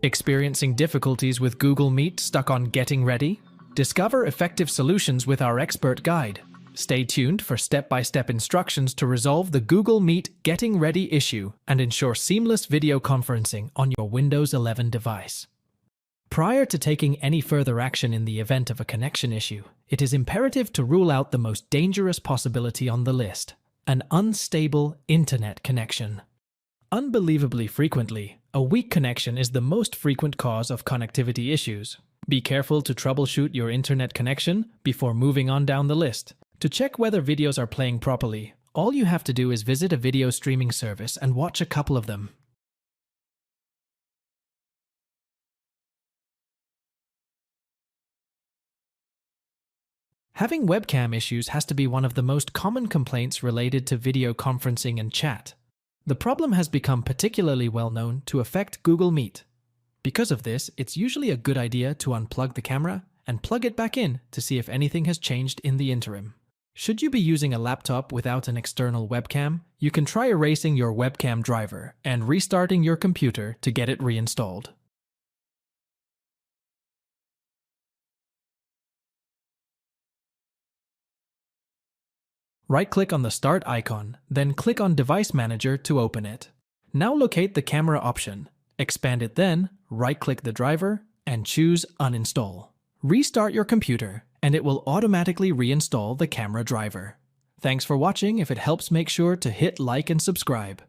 Experiencing difficulties with Google Meet stuck on getting ready? Discover effective solutions with our expert guide. Stay tuned for step-by-step instructions to resolve the Google Meet Getting Ready issue and ensure seamless video conferencing on your Windows 11 device. Prior to taking any further action in the event of a connection issue, it is imperative to rule out the most dangerous possibility on the list: an unstable internet connection. Unbelievably frequently, a weak connection is the most frequent cause of connectivity issues. Be careful to troubleshoot your internet connection before moving on down the list. To check whether videos are playing properly, all you have to do is visit a video streaming service and watch a couple of them. Having webcam issues has to be one of the most common complaints related to video conferencing and chat. The problem has become particularly well known to affect Google Meet. Because of this, it's usually a good idea to unplug the camera and plug it back in to see if anything has changed in the interim. Should you be using a laptop without an external webcam, you can try erasing your webcam driver and restarting your computer to get it reinstalled. Right-click on the Start icon, then click on Device Manager to open it. Now locate the camera option. Expand it, then right-click the driver and choose Uninstall. Restart your computer and it will automatically reinstall the camera driver. Thanks for watching. If it helps, make sure to hit like and subscribe.